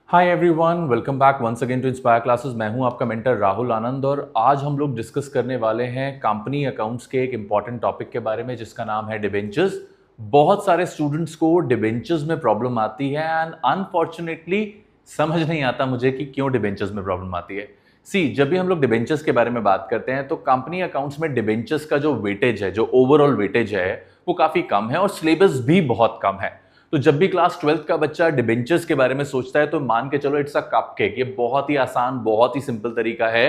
Hi everyone, welcome back once again to Inspire Classes. मैं हूं आपका मेंटर राहुल आनंद और आज हम लोग डिस्कस करने वाले हैं कंपनी अकाउंट्स के एक इंपॉर्टेंट टॉपिक के बारे में जिसका नाम है डिबेंचर्स। बहुत सारे स्टूडेंट्स को डिबेंचर्स में प्रॉब्लम आती है एंड अनफॉर्चुनेटली समझ नहीं आता मुझे कि क्यों डिबेंचर्स में प्रॉब्लम आती है। जब भी हम लोग डिबेंचर्स के बारे में बात करते हैं तो कंपनी अकाउंट्स में डिबेंचर्स का जो वेटेज है, जो ओवरऑल वेटेज है, वो काफी कम है और सिलेबस भी बहुत कम है। तो जब भी क्लास 12th का बच्चा डिबेंचर्स के बारे में सोचता है तो मान के चलो इट्स अ कपकेक। ये बहुत ही आसान, बहुत ही सिंपल तरीका है।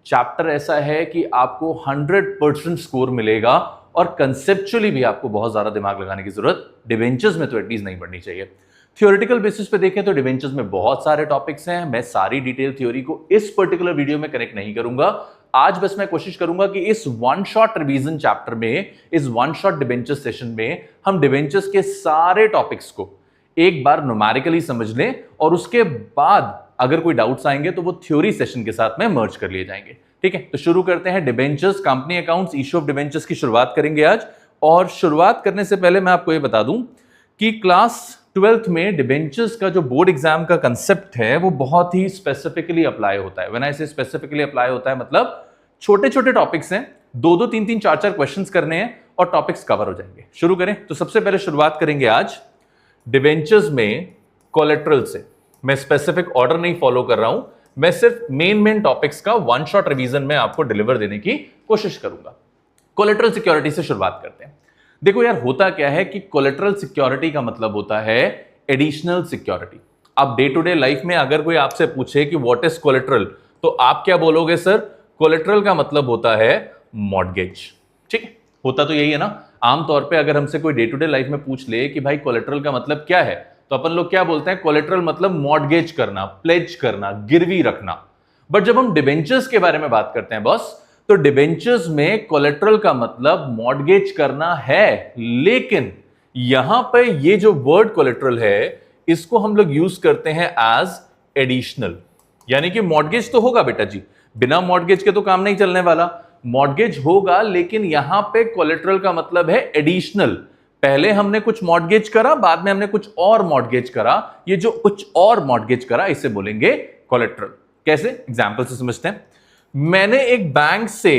चैप्टर ऐसा है कि आपको 100% स्कोर मिलेगा और कंसेप्चुअली भी आपको बहुत ज्यादा दिमाग लगाने की जरूरत डिबेंचर्स में तो एटलीस्ट नहीं पड़नी चाहिए। थियोरेटिकल बेसिस पे देखें तो डिबेंचर्स में बहुत सारे टॉपिक्स हैं। मैं सारी डिटेल थ्योरी को इस पर्टिकुलर वीडियो में कनेक्ट नहीं करूंगा। आज बस मैं कोशिश करूंगा कि इस वन शॉट रिवीजन चैप्टर में, इस वन शॉट डिबेंचर सेशन में हम डिबेंचर्स के सारे टॉपिक्स को एक बार न्यूमेरिकली समझ लें और उसके बाद अगर कोई डाउट्स आएंगे तो वो थ्योरी सेशन के साथ में मर्ज कर लिए जाएंगे। ठीक है, तो शुरू करते हैं। Debentures, company accounts, issue of debentures की शुरुआत करेंगे आज। और शुरुआत करने से पहले मैं आपको ये बता दूं कि क्लास 12th में डिबेंचर्स का जो बोर्ड एग्जाम का कंसेप्ट है वो बहुत ही स्पेसिफिकली अप्लाई होता है। व्हेन आई से स्पेसिफिकली अप्लाई होता है मतलब छोटे छोटे टॉपिक्स हैं, दो दो तीन तीन चार चार क्वेश्चंस करने हैं और टॉपिक्स कवर हो जाएंगे। शुरू करें तो सबसे पहले शुरुआत करेंगे आज डिबेंचर्स में कोलेट्रल से। मैं स्पेसिफिक ऑर्डर नहीं फॉलो कर रहा हूं, मैं सिर्फ मेन टॉपिक्स का वन शॉट रिवीजन में आपको डिलीवर देने की कोशिश करूंगा। कोलेट्रल सिक्योरिटी से शुरुआत करते हैं। देखो यार, होता क्या है कि कोलेट्रल सिक्योरिटी का मतलब होता है एडिशनल सिक्योरिटी। अब डे टू डे लाइफ में अगर कोई आपसे पूछे कि व्हाट इज कोलेट्रल तो आप क्या बोलोगे? सर, कोलेट्रल का मतलब होता है मॉर्गेज। ठीक है, होता तो यही है ना। आमतौर पे अगर हमसे कोई डे टू डे लाइफ में पूछ ले कि भाई कोलेट्रल का मतलब क्या है तो अपन लोग क्या बोलते हैं? कोलेट्रल मतलब मॉर्गेज करना, प्लेज करना, गिरवी रखना। बट जब हम डिबेंचर्स के बारे में बात करते हैं बॉस, तो डिबेंचर्स में कोलेट्रल का मतलब मॉर्गेज करना है, लेकिन यहां पे ये जो वर्ड कोलेट्रल है इसको हम लोग यूज करते हैं एज एडिशनल। यानी कि मॉर्गेज तो होगा बेटा जी, बिना मॉर्गेज के तो काम नहीं चलने वाला। मॉर्गेज होगा लेकिन यहां पे कोलेट्रल का मतलब है एडिशनल। पहले हमने कुछ मॉर्गेज करा, बाद में हमने कुछ और मॉर्गेज करा। ये जो कुछ और मॉर्गेज करा इसे बोलेंगे कोलेट्रल। कैसे? एग्जांपल से समझते हैं। मैंने एक बैंक से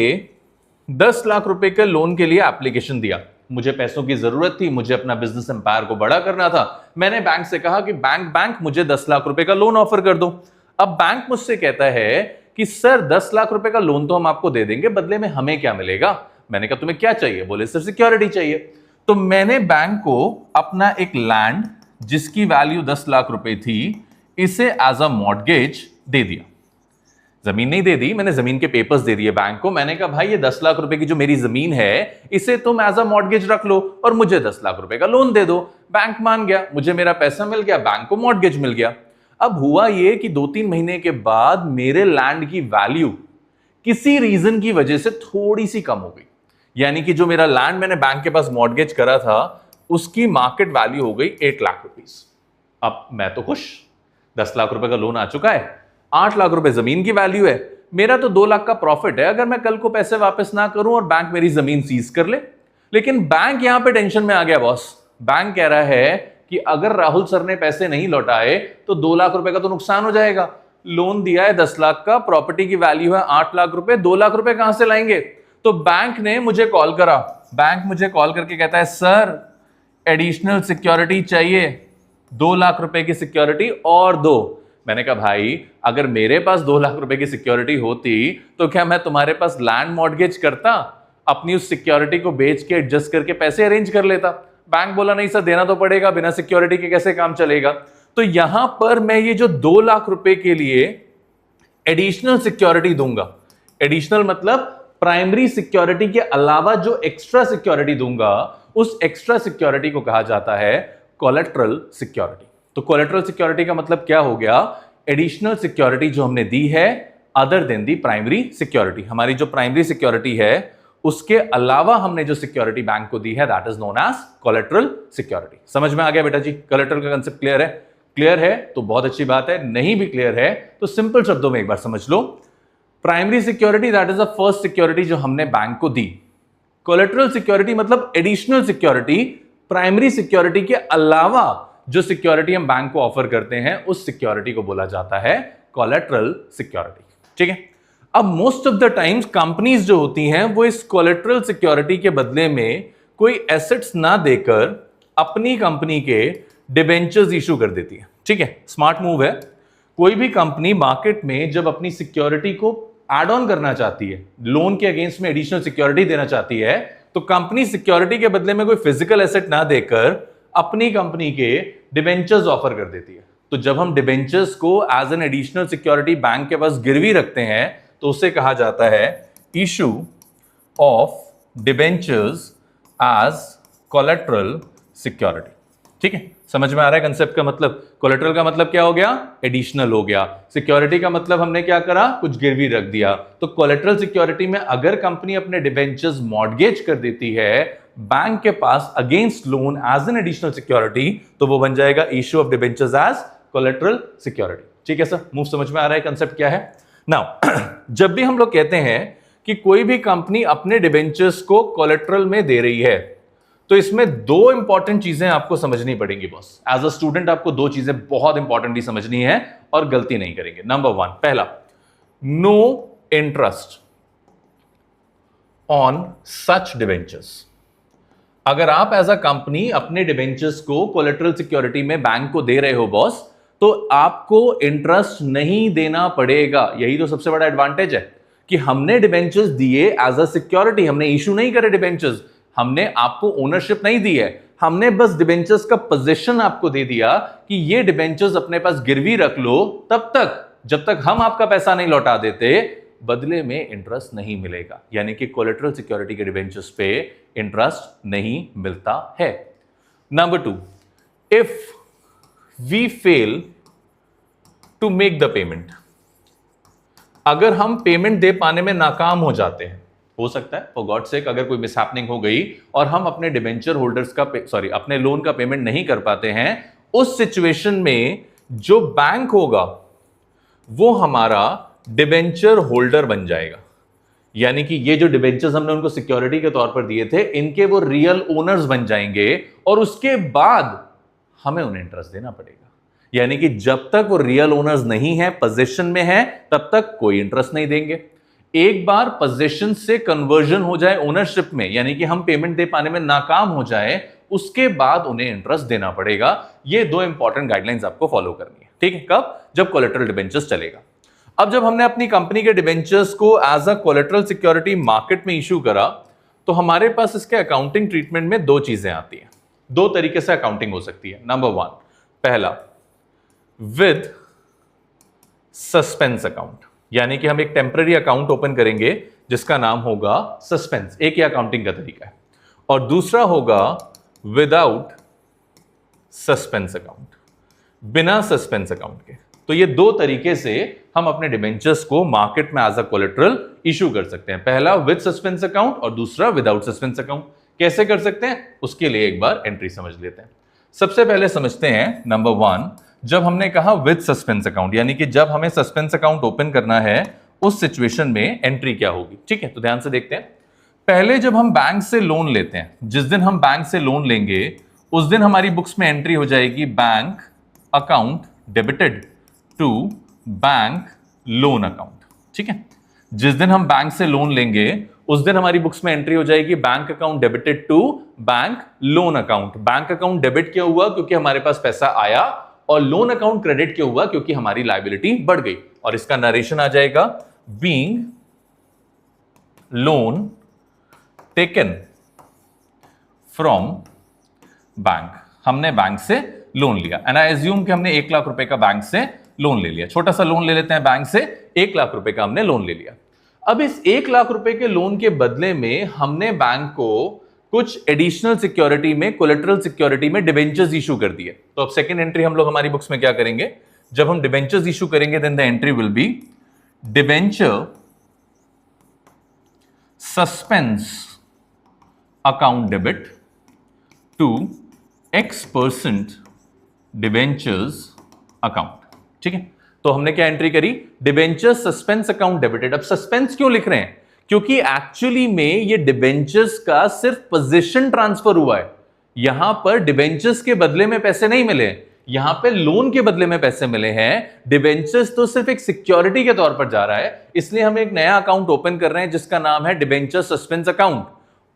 10 लाख रुपए के लोन के लिए एप्लीकेशन दिया। मुझे पैसों की जरूरत थी, मुझे अपना बिजनेस एम्पायर को बड़ा करना था। मैंने बैंक से कहा कि बैंक मुझे 10 लाख रुपए का लोन ऑफर कर दो। अब बैंक मुझसे कहता है कि सर 10 लाख रुपए का लोन तो हम आपको दे देंगे, बदले में हमें क्या मिलेगा? मैंने कहा तुम्हें क्या चाहिए? बोले सर सिक्योरिटी चाहिए। तो मैंने बैंक को अपना एक लैंड जिसकी वैल्यू 10 लाख रुपए थी इसे एज अ मॉर्गेज दे दिया। जमीन नहीं दे दी, मैंने जमीन के पेपर्स दे दिए बैंक को। मैंने कहा भाई ये 10 लाख रुपए की जो मेरी जमीन है इसे तुम एज अ मॉर्गेज रख लो और मुझे 10 लाख रुपए का लोन दे दो। बैंक मान गया, मुझे मेरा पैसा मिल गया, बैंक को मॉर्गेज मिल गया। अब हुआ ये कि 2-3 महीने के बाद मेरे लैंड की वैल्यू किसी रीजन की वजह से थोड़ी सी कम हो गई। यानी कि जो मेरा लैंड मैंने बैंक के पास मॉर्गेज करा था उसकी मार्केट वैल्यू हो गई 8 लाख रुपीस। अब मैं तो खुश, 10 लाख रुपए का लोन आ चुका है, 8 लाख रुपए जमीन की वैल्यू है, मेरा तो 2 लाख का प्रॉफिट है अगर मैं कल को पैसे वापस ना करूं और बैंक मेरी जमीन सीज कर ले। लेकिन बैंक यहां पे टेंशन में आ गया बॉस। बैंक कह रहा है कि अगर राहुल सर ने पैसे नहीं लौटाए तो 2 लाख रुपए का तो नुकसान हो जाएगा। लोन दिया है 10 लाख का, प्रॉपर्टी की वैल्यू है 8 लाख रुपए, 2 लाख रुपए कहां से लाएंगे? तो बैंक ने मुझे कॉल करा। बैंक मुझे कॉल करके कहता है सर एडिशनल सिक्योरिटी चाहिए, 2 लाख रुपए की सिक्योरिटी और दो। मैंने कहा भाई अगर मेरे पास 2 लाख रुपए की सिक्योरिटी होती तो क्या मैं तुम्हारे पास लैंड मॉर्गेज करता? अपनी उस सिक्योरिटी को बेच के एडजस्ट करके पैसे अरेंज कर लेता। बैंक बोला नहीं सर देना तो पड़ेगा, बिना सिक्योरिटी के कैसे काम चलेगा? तो यहां पर मैं ये जो 2 लाख रुपए के लिए एडिशनल सिक्योरिटी दूंगा, एडिशनल मतलब प्राइमरी सिक्योरिटी के अलावा जो एक्स्ट्रा सिक्योरिटी दूंगा, उस एक्स्ट्रा सिक्योरिटी को कहा जाता है कोलेट्रल सिक्योरिटी। तो कोलेट्रल सिक्योरिटी का मतलब क्या हो गया? एडिशनल सिक्योरिटी जो हमने दी है other than the primary security. हमारी जो प्राइमरी सिक्योरिटी है उसके अलावा हमने जो सिक्योरिटी बैंक को दी है that is known as collateral security. समझ में आ गया बेटा जी? कोलेट्रल का कंसेप्ट क्लियर है? क्लियर है तो बहुत अच्छी बात है, नहीं भी क्लियर है तो सिंपल शब्दों में एक बार समझ लो। Primary security that is the first security जो हमने बैंक को दी। कोलेट्रल सिक्योरिटी मतलब एडिशनल सिक्योरिटी, प्राइमरी सिक्योरिटी के अलावा जो सिक्योरिटी हम बैंक को ऑफर करते हैं उस सिक्योरिटी को बोला जाता है कोलेटरल सिक्योरिटी। ठीक है, अब most of the times companies जो होती हैं वो इस कोलेटरल सिक्योरिटी के बदले में कोई एसेट्स ना देकर अपनी कंपनी के डिबेंचर्स इशू कर देती है। ठीक है, स्मार्ट मूव है। कोई भी कंपनी मार्केट में जब अपनी सिक्योरिटी को एड ऑन करना चाहती है, लोन के अगेंस्ट में एडिशनल सिक्योरिटी देना चाहती है, तो कंपनी सिक्योरिटी के बदले में कोई फिजिकल एसेट ना देकर अपनी कंपनी के डिबेंचर्स ऑफर कर देती है। तो जब हम डिबेंचर्स को as an additional security bank के पास गिरवी रखते हैं तो उसे कहा जाता है issue of debentures as collateral security. ठीक है, समझ में आ रहा है कंसेप्ट का मतलब? कोलेटरल का मतलब क्या हो गया? एडिशनल हो गया। सिक्योरिटी का मतलब हमने क्या करा? कुछ गिरवी रख दिया। तो कोलेटरल सिक्योरिटी में अगर कंपनी अपने डिबेंचर्स मॉर्गेज कर देती है बैंक के पास against loan as an additional security, तो वो बन जाएगा issue of debentures as collateral security. ठीक है सर, मूव समझ में आ रहा है कंसेप्ट क्या है? नाउ जब भी हम लोग कहते हैं कि कोई भी कंपनी अपने डिबेंचर्स को कोलेटरल में दे रही है, तो इसमें दो इंपॉर्टेंट चीजें आपको समझनी पड़ेंगी बॉस। एज अ स्टूडेंट आपको दो चीजें बहुत इंपॉर्टेंटली समझनी है और गलती नहीं करेंगे। नंबर वन, पहला, no interest on such debentures. अगर आप एज अ कंपनी अपने डिबेंचर्स को कोलेटरल सिक्योरिटी में बैंक को दे रहे हो बॉस, तो आपको इंटरेस्ट नहीं देना पड़ेगा। यही तो सबसे बड़ा एडवांटेज है कि हमने डिबेंचर्स दिए एज अ सिक्योरिटी, हमने इशू नहीं करे डिबेंचर्स, हमने आपको ओनरशिप नहीं दी है, हमने बस डिबेंचर्स का पोजीशन आपको दे दिया कि ये डिबेंचर्स अपने पास गिरवी रख लो तब तक जब तक हम आपका पैसा नहीं लौटा देते, बदले में इंटरेस्ट नहीं मिलेगा। यानी कि कोलेटरल सिक्योरिटी के डिबेंचर्स पे इंटरेस्ट नहीं मिलता है। Number two, if we fail to make the payment, अगर हम पेमेंट दे पाने में नाकाम हो जाते हैं, हो सकता है फॉर गॉड सेक अगर कोई मिसहैपनिंग हो गई और हम अपने डिबेंचर होल्डर्स का अपने लोन का पेमेंट नहीं कर पाते हैं, उस सिचुएशन में जो बैंक होगा वो हमारा डिबेंचर होल्डर बन जाएगा। यानी कि ये जो डिबेंचर्स हमने उनको सिक्योरिटी के तौर पर दिए थे, इनके वो रियल ओनर्स बन जाएंगे और उसके बाद हमें उन्हें इंटरेस्ट देना पड़ेगा। यानी कि जब तक वो रियल ओनर्स नहीं है, पोजीशन में है, तब तक कोई इंटरेस्ट नहीं देंगे। एक बार पोजीशन से कन्वर्जन हो जाए ओनरशिप में, यानी कि हम पेमेंट दे पाने में नाकाम हो जाए, उसके बाद उन्हें इंटरेस्ट देना पड़ेगा। ये दो इंपॉर्टेंट गाइडलाइंस आपको फॉलो करनी है। ठीक है, कब? जब कोलेटरल डिबेंचर्स चलेगा। अब जब हमने अपनी कंपनी के डिबेंचर्स को as a collateral security market में इशू करा, तो हमारे पास इसके अकाउंटिंग ट्रीटमेंट में दो चीजें आती हैं। दो तरीके से अकाउंटिंग हो सकती है। नंबर वन, पहला विद सस्पेंस अकाउंट, यानी कि हम एक टेम्पररी अकाउंट ओपन करेंगे जिसका नाम होगा सस्पेंस, एक ही अकाउंटिंग का तरीका है। और दूसरा होगा विदाउट सस्पेंस अकाउंट, बिना सस्पेंस अकाउंट के। तो ये दो तरीके से हम अपने डिबेंचर्स को मार्केट में एज अ कोलेटरल इशू कर सकते हैं। पहला विद सस्पेंस अकाउंट और दूसरा विदाउट सस्पेंस अकाउंट। कैसे कर सकते हैं उसके लिए एक बार एंट्री समझ लेते हैं। सबसे पहले समझते हैं नंबर वन, जब हमने कहा विद सस्पेंस अकाउंट, यानी कि जब हमें सस्पेंस अकाउंट ओपन करना है उस सिचुएशन में एंट्री क्या होगी। ठीक है, तो ध्यान से देखते हैं। पहले जब हम बैंक से लोन लेते हैं, जिस दिन हम बैंक से लोन लेंगे उस दिन हमारी बुक्स में एंट्री हो जाएगी bank account debited to bank loan account. ठीक है, जिस दिन हम बैंक से लोन लेंगे उस दिन हमारी बुक्स में एंट्री हो जाएगी bank account debited to bank loan account. Bank account debit क्यों हुआ? क्योंकि हमारे पास पैसा आया, और लोन अकाउंट क्रेडिट क्यों हुआ? क्योंकि हमारी लायबिलिटी बढ़ गई। और इसका नरेशन आ जाएगा being loan taken from bank. हमने बैंक से लोन लिया एंड आई एज्यूम कि हमने 1 लाख रुपए का बैंक से लोन ले लिया। छोटा सा लोन ले लेते हैं बैंक से, 1 लाख रुपए का हमने लोन ले लिया। अब इस 1 लाख रुपए के लोन के बदले में हमने बैंक को कुछ एडिशनल सिक्योरिटी में, कोलेटरल सिक्योरिटी में डिबेंचर्स इशू कर दिए। तो अब सेकंड एंट्री हम लोग हमारी बुक्स में क्या करेंगे? जब हम डिबेंचर्स इशू करेंगे then the entry will be debenture suspense account debit to X% debentures account. ठीक है, तो हमने क्या एंट्री करी? Debenture suspense account debited. अब सस्पेंस क्यों लिख रहे हैं? क्योंकि एक्चुअली में ये डिबेंचर्स का सिर्फ पोजीशन ट्रांसफर हुआ है। यहां पर डिबेंचर्स के बदले में पैसे नहीं मिले, यहां पे लोन के बदले में पैसे मिले हैं। डिबेंचर्स तो सिर्फ एक सिक्योरिटी के तौर पर जा रहा है, इसलिए हम एक नया अकाउंट ओपन कर रहे हैं जिसका नाम है डिबेंचर सस्पेंस अकाउंट।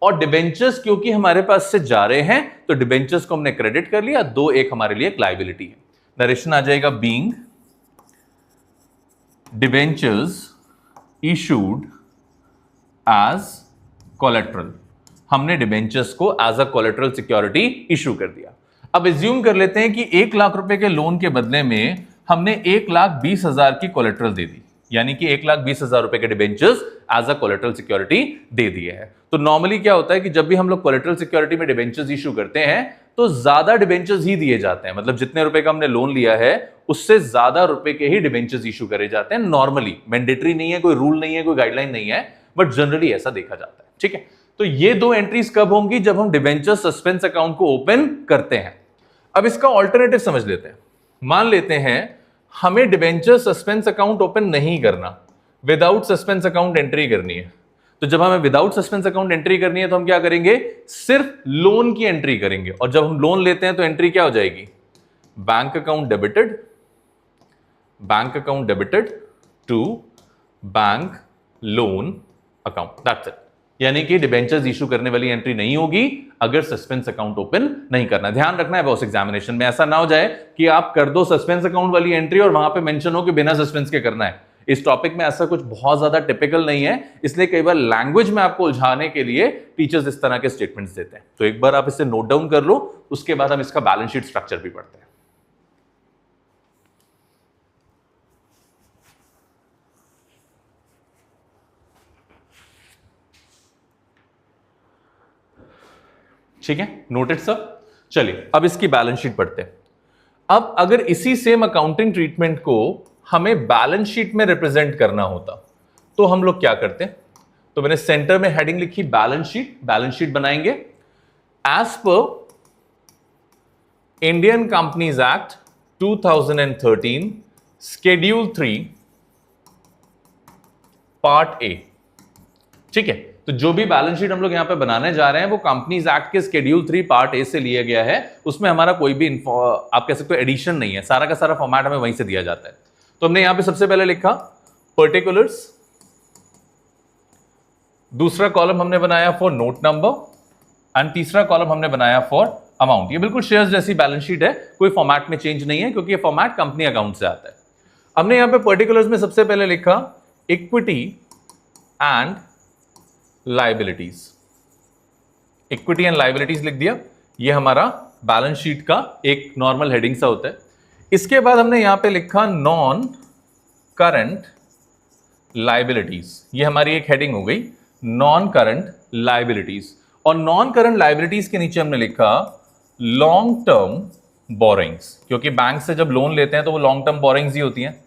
और डिबेंचर्स क्योंकि हमारे पास से जा रहे हैं तो डिबेंचर्स को हमने क्रेडिट कर लिया, दो एक हमारे लिए एक लायबिलिटी है। नरेशन आ जाएगा being debentures issued as collateral. हमने डिबेंचर्स को as a collateral security issue कर दिया। अब एज्यूम कर लेते हैं कि 1 लाख रुपए के लोन के बदले में हमने 1,20,000 की कोलेट्रल दे दी, यानी कि 1,20,000 रुपए के debentures as a collateral security दे दिए हैं। तो नॉर्मली क्या होता है कि जब भी हम लोग कोलेट्रल सिक्योरिटी में डिबेंचर्स इशू करते हैं तो ज्यादा डिबेंचर्स ही दिए जाते हैं, मतलब जितने रुपए का हमने लोन लिया है उससे ज्यादा रुपए के ही डिबेंचर्स इशू करे जाते हैं। नॉर्मली मैंडेटरी नहीं है, कोई रूल नहीं है, कोई गाइडलाइन नहीं है, बट जनरली ऐसा देखा जाता है। ठीक है, तो ये दो एंट्रीज कब होंगी? जब हम डिबेंचर सस्पेंस अकाउंट को ओपन करते हैं। अब इसका ऑल्टरनेटिव समझ लेते हैं। मान लेते हैं हमें डिबेंचर सस्पेंस अकाउंट ओपन नहीं करना, विदाउट सस्पेंस अकाउंट एंट्री करनी है। तो जब हमें विदाउट सस्पेंस अकाउंट एंट्री करनी है तो हम क्या करेंगे? सिर्फ लोन की एंट्री करेंगे। और जब हम लोन लेते हैं तो एंट्री क्या हो जाएगी? Bank account debited to bank loan account, that's it. यानी कि डिबेंचर्स इशू करने वाली एंट्री नहीं होगी अगर सस्पेंस अकाउंट ओपन नहीं करना। ध्यान रखना है बॉस, एग्जामिनेशन में ऐसा ना हो जाए कि आप कर दो सस्पेंस अकाउंट वाली एंट्री और वहां पे मेंशन हो कि बिना सस्पेंस के करना है। इस टॉपिक में ऐसा कुछ बहुत ज्यादा टिपिकल नहीं है, इसलिए कई बार लैंग्वेज में आपको उलझाने के लिए टीचर्स इस तरह के स्टेटमेंट्स देते हैं। तो एक बार आप इसे नोट डाउन कर लो, उसके बाद हम इसका बैलेंस शीट स्ट्रक्चर भी पढ़ते हैं। ठीक है, नोटेड सर। चलिए अब इसकी बैलेंस शीट पढ़ते हैं। अब अगर इसी सेम अकाउंटिंग ट्रीटमेंट को हमें बैलेंस शीट में रिप्रेजेंट करना होता तो हम लोग क्या करते हैं? तो मैंने सेंटर में हेडिंग लिखी बैलेंस शीट बनाएंगे as per Indian companies act 2013 schedule 3 part A. ठीक है, तो जो भी बैलेंस शीट हम लोग यहां पे बनाने जा रहे हैं वो कंपनीज एक्ट के शेड्यूल 3 पार्ट ए से लिया गया है। उसमें हमारा कोई भी आप कह सकते हो एडिशन नहीं है, सारा का सारा फॉर्मेट हमें वहीं से दिया जाता है। तो हमने यहां पे सबसे पहले लिखा पर्टिकुलर्स, दूसरा कॉलम हमने बनाया फॉर नोट नंबर एंड तीसरा कॉलम हमने बनाया फॉर अमाउंट। ये बिल्कुल शेयर्स जैसी बैलेंस शीट है, कोई फॉर्मेट में चेंज नहीं है क्योंकि ये फॉर्मेट कंपनी अकाउंट से आता है। हमने यहां पे पर्टिकुलर्स में सबसे पहले लिखा equity and liabilities. Equity and liabilities लिख दिया, ये हमारा बैलेंस शीट का एक नॉर्मल हेडिंग सा होता है। इसके बाद हमने यहां पे लिखा नॉन करंट लायबिलिटीज, ये हमारी एक हेडिंग हो गई, नॉन करंट लायबिलिटीज। और नॉन करंट लायबिलिटीज के नीचे हमने लिखा लॉन्ग टर्म बोरिंग्स, क्योंकि बैंक से जब लोन लेते हैं तो वो लॉन्ग टर्म बोरिंग्स ही होती हैं।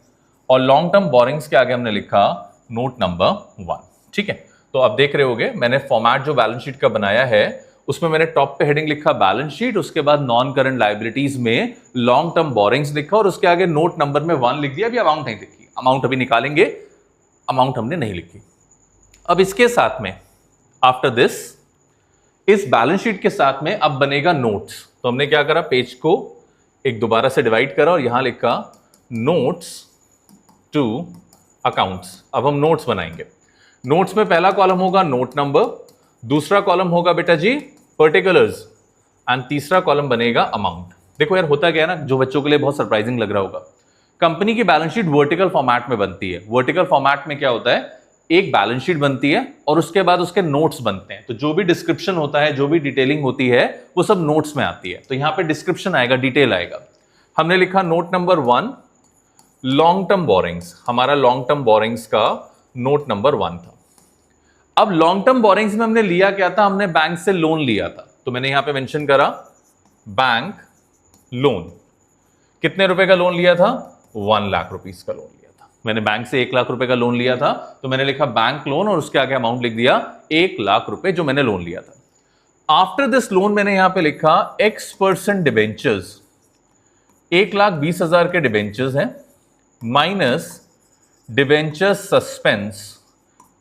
और लॉन्ग टर्म बोरिंग्स के आगे हमने लिखा नोट नंबर 1। ठीक है, तो आप देख रहे होगे मैंने फॉर्मेट जो बैलेंस शीट का बनाया है उसमें मैंने टॉप पे हेडिंग लिखा बैलेंस शीट, उसके बाद नॉन करंट लायबिलिटीज में लॉन्ग टर्म बोरिंग्स लिखा और उसके आगे नोट नंबर में 1 लिख दिया। अभी अमाउंट नहीं लिखी, अमाउंट अभी निकालेंगे, अमाउंट हमने नहीं लिखी। अब इसके साथ में आफ्टर दिस, इस बैलेंस शीट के साथ में अब बनेगा नोट्स। तो हमने क्या करा, पेज को एक दोबारा से डिवाइड करा और यहां लिखा नोट्स टू अकाउंट्स। अब हम नोट्स बनाएंगे। नोट्स में पहला कॉलम होगा नोट नंबर, दूसरा कॉलम होगा बेटा जी पर्टिकुलर्स एंड तीसरा कॉलम बनेगा अमाउंट। देखो यार होता क्या है ना, जो बच्चों के लिए बहुत सरप्राइजिंग लग रहा होगा, कंपनी की बैलेंस शीट वर्टिकल फॉर्मेट में बनती है। वर्टिकल फॉर्मेट में क्या होता है, एक बैलेंस शीट बनती है और उसके बाद उसके नोट्स बनते हैं। तो जो भी डिस्क्रिप्शन होता है, जो भी डिटेलिंग होती है वो सब नोट्स में आती है। तो यहां पे डिस्क्रिप्शन आएगा, डिटेल आएगा। हमने लिखा note number 1 long term borrowings, हमारा लॉन्ग टर्म बोरिंग्स का नोट नंबर 1 था। अब लॉन्ग टर्म बोरिंग्स में हमने लिया क्या था, हमने बैंक से लोन लिया था। तो मैंने यहां पे मेंशन करा बैंक लोन। कितने रुपए का लोन लिया था? 1 लाख रुपीस का लोन लिया था। मैंने बैंक से 1 लाख रुपए का लोन लिया था, तो मैंने लिखा बैंक लोन और उसके आगे अमाउंट लिख दिया 1 लाख रुपए जो मैंने लोन लिया था। आफ्टर दिस लोन मैंने यहां पे लिखा X% डिबेंचर्स, 1,20,000 के डिबेंचर्स हैं माइनस डिबेंचर सस्पेंस,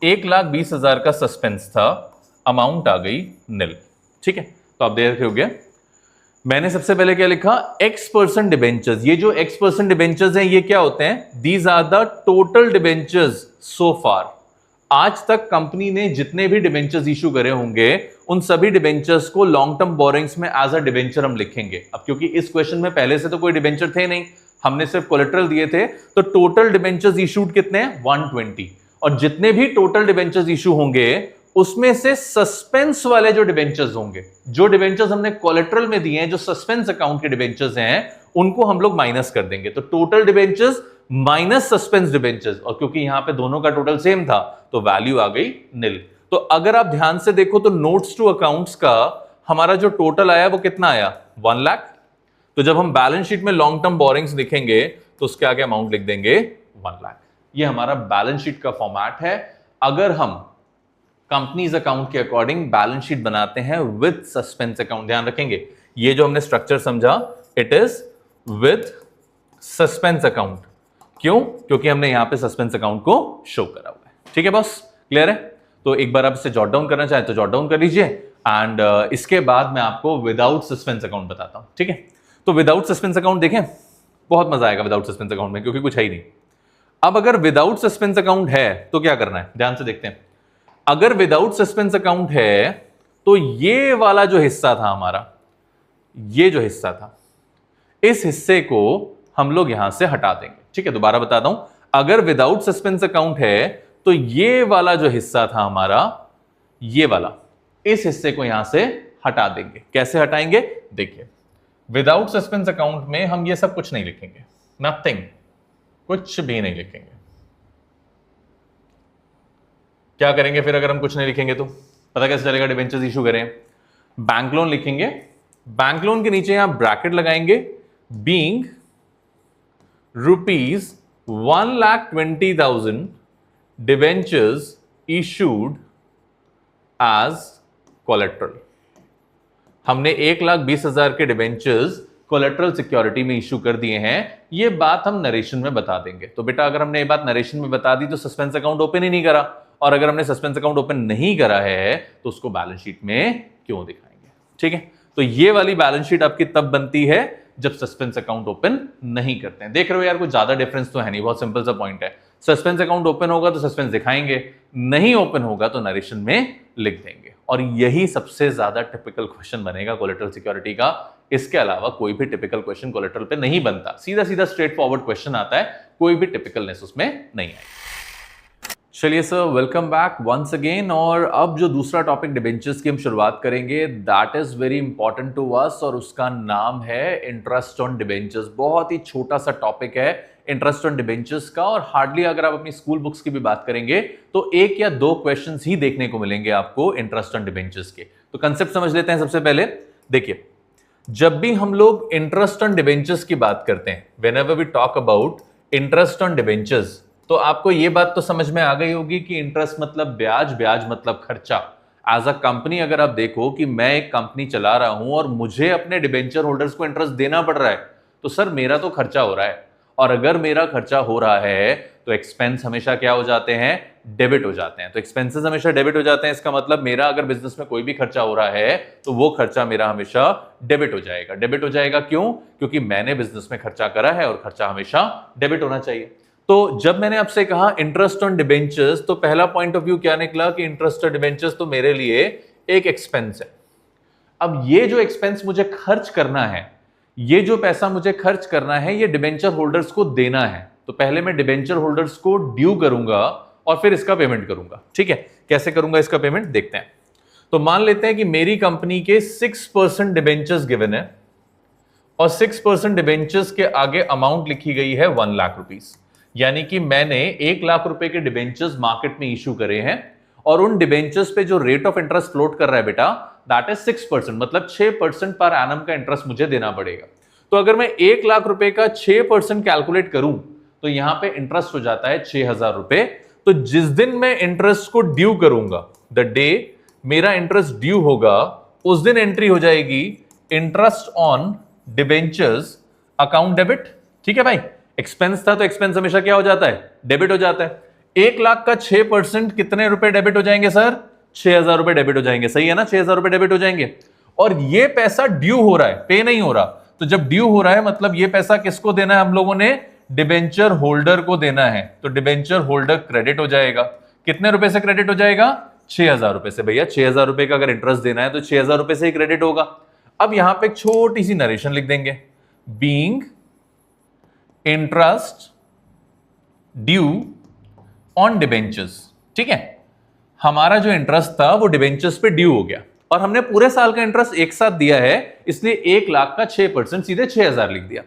1,20,000 का सस्पेंस था, अमाउंट आ गई निल। ठीक है, तो आप देख रहे होगे मैंने सबसे पहले क्या लिखा, X% डिबेंचर्स। ये जो X% डिबेंचर्स हैं ये क्या होते हैं, these are the total debentures so far. आज तक कंपनी ने जितने भी डिबेंचर्स इशू करे होंगे उन सभी डिबेंचर्स को लॉन्ग टर्म बोरिंग्स में एज अ डिबेंचर हम लिखेंगे। अब क्योंकि इस क्वेश्चन में पहले से तो कोई डिबेंचर थे नहीं, हमने सिर्फ कोलेटरल दिए थे, तो टोटल डिबेंचर्स इशूड कितने हैं, 120। और जितने भी टोटल डिबेंचर्स इशू होंगे उसमें से सस्पेंस वाले जो डिबेंचर्स होंगे, जो डिबेंचर्स हमने कोलेटरल में दिए हैं, जो सस्पेंस अकाउंट के डिबेंचर्स हैं, उनको हम लोग माइनस कर देंगे। तो total debentures minus suspense debentures, और क्योंकि यहां पे दोनों का टोटल सेम था तो वैल्यू आ गई निल। तो अगर आप ध्यान से देखो तो नोट्स टू अकाउंट्स का हमारा जो टोटल आया वो कितना आया, 1 लाख। तो जब हम बैलेंस शीट में लॉन्ग टर्म बोरिंग्स लिखेंगे तो उसके आगे अमाउंट लिख देंगे 1 लाख। ये हमारा बैलेंस शीट का फॉर्मेट है। अगर हम कंपनीज अकाउंट के अकॉर्डिंग बैलेंस शीट बनाते हैं विद सस्पेंस अकाउंट, ध्यान रखेंगे ये जो हमने स्ट्रक्चर समझा, it is with suspense account. क्यों, क्योंकि हमने यहां पे सस्पेंस अकाउंट को शो करा हुआ है। ठीक है बॉस, क्लियर है? तो एक बार आप इसे जॉट डाउन करना चाहें तो जॉट डाउन कर लीजिए, एंड इसके बाद मैं आपको विदाउट सस्पेंस अकाउंट बताता हूं। ठीक है, तो विदाउट सस्पेंस अकाउंट देखें, बहुत मजा आएगा विदाउट सस्पेंस अकाउंट में, क्योंकि कुछ है ही नहीं। अब अगर विदाउट सस्पेंस अकाउंट है तो क्या करना है, ध्यान से देखते हैं। अगर विदाउट सस्पेंस अकाउंट है तो ये वाला जो हिस्सा था हमारा, ये जो हिस्सा था, इस हिस्से को हम लोग यहां से हटा देंगे। ठीक है, दोबारा बताता हूं, अगर विदाउट सस्पेंस अकाउंट है तो ये वाला जो हिस्सा था हमारा, ये वाला, इस हिस्से को यहां से हटा देंगे। कैसे हटाएंगे, देखिए विदाउट सस्पेंस अकाउंट में हम ये सब कुछ नहीं लिखेंगे, नथिंग, कुछ भी नहीं लिखेंगे। क्या करेंगे फिर अगर हम कुछ नहीं लिखेंगे तो पता कैसे चलेगा डिबेंचर्स इशू करें, बैंक लोन लिखेंगे, बैंक लोन के नीचे यहां ब्रैकेट लगाएंगे, being ₹1,20,000 debentures issued as collateral. हमने 1,20,000 के डिबेंचर्स कोलेट्रल सिक्योरिटी में इशू कर दिए हैं। ये बात हम नरेशन में बता देंगे। तो बेटा अगर हमने ये बात नरेशन में बता दी तो सस्पेंस अकाउंट ओपन ही नहीं करा, और अगर हमने सस्पेंस अकाउंट ओपन नहीं करा है तो उसको बैलेंस शीट में क्यों दिखाएंगे। ठीक है, तो ये वाली बैलेंस शीट आपकी तब बनती है जब सस्पेंस अकाउंट ओपन नहीं करते हैं। देख रहे हो यार, कुछ ज्यादा डिफरेंस तो है नहीं, बहुत सिंपल सा पॉइंट है। सस्पेंस अकाउंट ओपन होगा तो सस्पेंस दिखाएंगे, नहीं ओपन होगा तो नरेशन में लिख देंगे। और यही सबसे ज्यादा टिपिकल क्वेश्चन बनेगा कोलेटरल सिक्योरिटी का। इसके अलावा कोई भी टिपिकल क्वेश्चन कोलेटरल पे नहीं बनता, सीधा सीधा स्ट्रेट फॉरवर्ड क्वेश्चन आता है, कोई भी टिपिकलनेस उसमें नहीं है। चलिए sir, welcome back once again. और अब जो दूसरा टॉपिक डिबेंचर्स की हम शुरुआत करेंगे, that is very important to us, और उसका नाम है इंटरेस्ट ऑन डिबेंचर्स। बहुत ही छोटा सा टॉपिक है इंटरेस्ट ऑन डिबेंचर्स का, और हार्डली अगर आप अपनी स्कूल बुक्स की भी बात करेंगे तो 1 या 2 क्वेश्चंस ही देखने को मिलेंगे आपको इंटरेस्ट ऑन डिबेंचर्स के। तो कंसेप्ट समझ लेते हैं सबसे पहले। देखिए, जब भी हम लोग इंटरेस्ट ऑन डिबेंचर्स की बात करते हैं, whenever we talk about interest on debentures, तो आपको यह बात तो समझ में आ गई होगी कि इंटरेस्ट मतलब ब्याज, ब्याज मतलब खर्चा। एज अ कंपनी अगर आप देखो कि मैं एक कंपनी चला रहा हूं और मुझे अपने डिबेंचर होल्डर्स को इंटरेस्ट देना पड़ रहा है, तो सर मेरा तो खर्चा हो रहा है। और अगर मेरा खर्चा हो रहा है तो एक्सपेंस हमेशा क्या हो जाते हैं, डेबिट हो जाते हैं। तो एक्सपेंसेस हमेशा डेबिट हो जाते हैं, इसका मतलब मेरा अगर बिजनेस में कोई भी खर्चा हो रहा है तो वो खर्चा मेरा हमेशा डेबिट हो जाएगा। डेबिट हो जाएगा क्यों, क्योंकि मैंने बिजनेस में खर्चा करा है और खर्चा हमेशा डेबिट होना चाहिए। तो जब मैंने आपसे कहा इंटरेस्ट ऑन डिबेंचर्स, तो पहला पॉइंट ऑफ व्यू क्या निकला कि इंटरेस्ट ऑन डिबेंचर्स तो मेरे लिए एक एक्सपेंस है। अब ये जो एक्सपेंस मुझे खर्च करना है, ये जो पैसा मुझे खर्च करना है, ये डिबेंचर होल्डर्स को देना है। तो पहले मैं डिबेंचर होल्डर्स को ड्यू करूंगा और फिर इसका पेमेंट करूंगा। ठीक है, कैसे करूंगा इसका पेमेंट देखते हैं। तो मान लेते हैं कि मेरी कंपनी के 6% डिबेंचर्स गिवन है और 6% डिबेंचर्स के आगे अमाउंट लिखी गई है 1 लाख रुपीस। यानी कि मैंने 1 लाख रुपए के डिबेंचर्स मार्केट में इशू करे हैं और उन डिबेंचर्स पे जो रेट ऑफ इंटरेस्ट फ्लोट कर रहा है बेटा, दैट इज 6%, मतलब 6% पर एनम का इंटरेस्ट मुझे देना पड़ेगा। तो अगर मैं 1 लाख रुपए का 6% कैलकुलेट करूं तो यहां पे इंटरेस्ट हो जाता है 6,000 रुपए। तो जिस दिन मैं इंटरेस्ट को ड्यू करूंगा, द डे मेरा इंटरेस्ट ड्यू होगा, उस दिन एंट्री हो जाएगी interest on debentures account debit. ठीक है भाई, एक्सपेंस था तो एक्सपेंस हमेशा क्या हो जाता है, डेबिट हो जाता है। 1 लाख का 6% कितने रुपए डेबिट हो जाएंगे सर, 6,000 रुपए डेबिट हो जाएंगे। सही है ना, 6,000 रुपए डेबिट हो जाएंगे। और ये पैसा ड्यू हो रहा है, पे नहीं हो रहा। तो जब ड्यू हो रहा है मतलब ये पैसा किसको देना है हम लोगों ने, डिबेंचर होल्डर को देना है। तो डिबेंचर होल्डर क्रेडिट हो जाएगा। कितने रुपए से क्रेडिट हो जाएगा, 6,000 रुपए से। भैया 6,000 रुपए का अगर इंटरेस्ट देना है तो 6,000 रुपए से ही क्रेडिट होगा। अब यहां पे एक छोटी सी नरेशन लिख देंगे, being interest due on debentures. ठीक है, हमारा जो इंटरेस्ट था वो डिबेंचर्स पे ड्यू हो गया और हमने पूरे साल का इंटरेस्ट एक साथ दिया है, इसलिए 1 लाख का 6% सीधे 6,000 लिख दिया।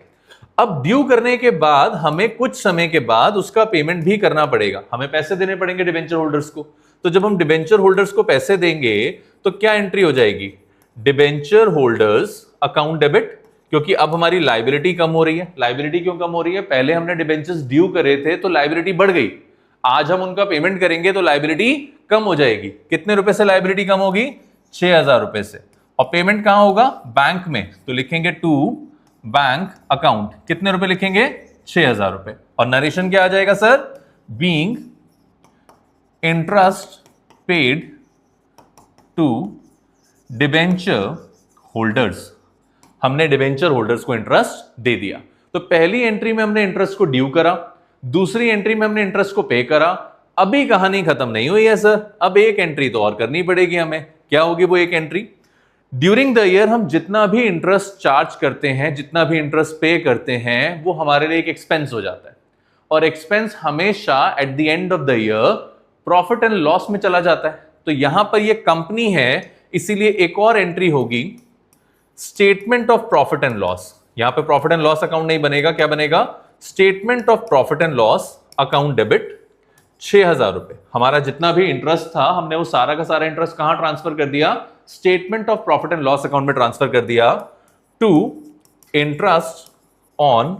अब ड्यू करने के बाद हमें कुछ समय के बाद उसका पेमेंट भी करना पड़ेगा, हमें पैसे देने पड़ेंगे डिबेंचर होल्डर्स को। तो जब हम डिबेंचर होल्डर्स को पैसे देंगे तो क्या एंट्री हो जाएगी, डिबेंचर होल्डर्स अकाउंट डेबिट, क्योंकि अब हमारी लायबिलिटी कम हो रही है। लायबिलिटी क्यों कम हो रही है, पहले हमने डिबेंचर्स ड्यू करे थे तो लायबिलिटी बढ़ गई, आज हम उनका पेमेंट करेंगे तो लायबिलिटी कम हो जाएगी। कितने रुपए से लायबिलिटी कम होगी, 6,000 रुपए से। और पेमेंट कहां होगा, बैंक में। तो लिखेंगे टू बैंक अकाउंट, कितने रुपए लिखेंगे, 6,000 रुपए। और नरेशन क्या आ जाएगा sir, being interest paid to debenture holders. हमने डिबेंचर होल्डर्स को इंटरेस्ट दे दिया। तो पहली एंट्री में हमने इंटरेस्ट को ड्यू करा, दूसरी एंट्री में हमने इंटरेस्ट को पे करा। अभी कहानी खत्म नहीं हुई है सर, अब एक एंट्री तो और करनी पड़ेगी हमें। क्या होगी वो एक एंट्री, ड्यूरिंग द ईयर हम जितना भी इंटरेस्ट चार्ज करते हैं, जितना भी इंटरेस्ट पे करते हैं, वो हमारे लिए एक एक्सपेंस हो जाता है। और एक्सपेंस हमेशा at the end of the year profit and loss में चला जाता है। तो यहां पर ये कंपनी है, इसीलिए एक और एंट्री होगी, statement of profit and loss. यहां पे प्रॉफिट एंड लॉस अकाउंट नहीं बनेगा, क्या बनेगा, statement of profit and loss account debit 6,000 रुपए। हमारा जितना भी इंटरेस्ट था हमने वो सारा का सारा इंटरेस्ट कहां ट्रांसफर कर दिया, statement of profit and loss account में ट्रांसफर कर दिया, टू इंटरेस्ट ऑन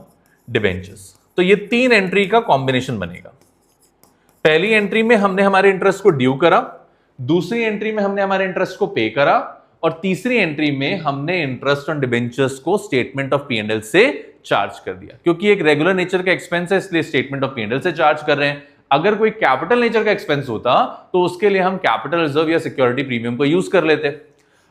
डिबेंचर्स। तो ये 3 एंट्री का कॉम्बिनेशन बनेगा। पहली एंट्री में हमने हमारे इंटरेस्ट को ड्यू करा, दूसरी एंट्री में हमने हमारे इंटरेस्ट को पे करा, और तीसरी एंट्री में हमने इंटरेस्ट ऑन डिबेंचर्स को स्टेटमेंट ऑफ P&L से चार्ज कर दिया। क्योंकि एक रेगुलर नेचर का एक्सपेंस है इसलिए स्टेटमेंट ऑफ P&L से चार्ज कर रहे हैं। अगर कोई कैपिटल नेचर का एक्सपेंस होता तो उसके लिए हम कैपिटल रिजर्व या सिक्योरिटी प्रीमियम को यूज कर लेते।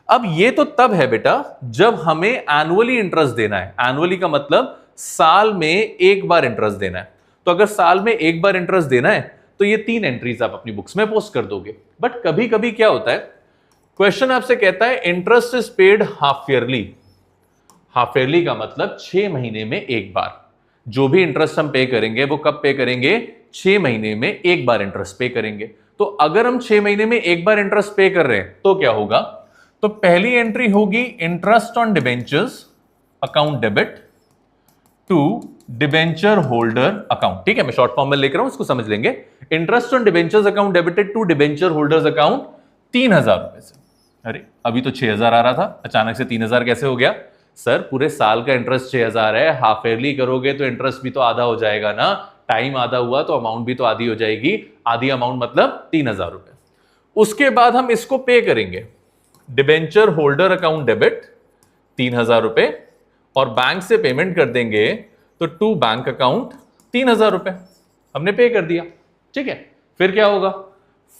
अब ये तो तब है बेटा जब हमें एनुअली इंटरेस्ट देना है। एनुअली का मतलब साल में एक बार इंटरेस्ट देना है। तो अगर साल में एक बार इंटरेस्ट देना है तो ये 3 एंट्रीज आप अपनी बुक्स में पोस्ट कर दोगे। बट कभी कभी क्या होता है, क्वेश्चन आपसे कहता है interest is paid half yearly. Half yearly का मतलब 6 महीने में एक बार। जो भी इंटरेस्ट हम पे करेंगे वो कब पे करेंगे, 6 महीने में एक बार इंटरेस्ट पे करेंगे। तो अगर हम 6 महीने में एक बार इंटरेस्ट पे कर रहे हैं तो क्या होगा, तो पहली एंट्री होगी interest on debentures account debit to debenture holder account. ठीक है, मैं शॉर्ट फॉर्म में लिख रहा हूं, इसको समझ लेंगे। Interest on debentures account debited to debenture holders account 3,000 रुपए से। अरे अभी तो 6,000 आ रहा था, अचानक से 3,000 कैसे हो गया, सर पूरे साल का इंटरेस्ट 6,000 है, हाफ ईयरली करोगे तो इंटरेस्ट भी तो आधा हो जाएगा ना, टाइम आधा हुआ तो अमाउंट भी तो आधी हो जाएगी। आधी अमाउंट मतलब 3,000 रुपए। उसके बाद हम इसको पे करेंगे, डिबेंचर होल्डर अकाउंट डेबिट 3,000 रुपए, और बैंक से पेमेंट कर देंगे तो टू बैंक अकाउंट 3,000 रुपए हमने पे कर दिया। ठीक है, फिर क्या होगा,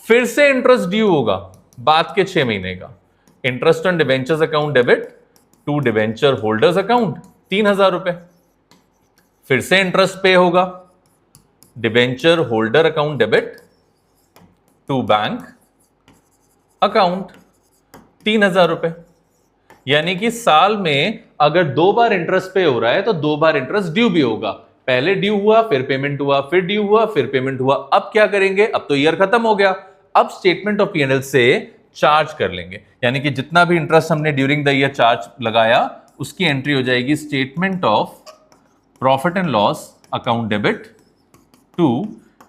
फिर से इंटरेस्ट ड्यू होगा बाद के 6 महीने का। Interest on debentures account debit to debenture holders account 3,000 रुपए। फिर से इंटरेस्ट पे होगा, debenture holder account debit to bank account 3,000 रुपए। यानी कि साल में अगर 2 बार इंटरेस्ट पे हो रहा है तो 2 बार इंटरेस्ट ड्यू भी होगा। पहले ड्यू हुआ, फिर पेमेंट हुआ, फिर ड्यू हुआ, फिर पेमेंट हुआ। अब क्या करेंगे, अब तो ईयर खत्म हो गया, अब स्टेटमेंट ऑफ P&L से चार्ज कर लेंगे। यानी कि जितना भी इंटरेस्ट हमने ड्यूरिंग द ईयर चार्ज लगाया उसकी एंट्री हो जाएगी statement of profit and loss account debit to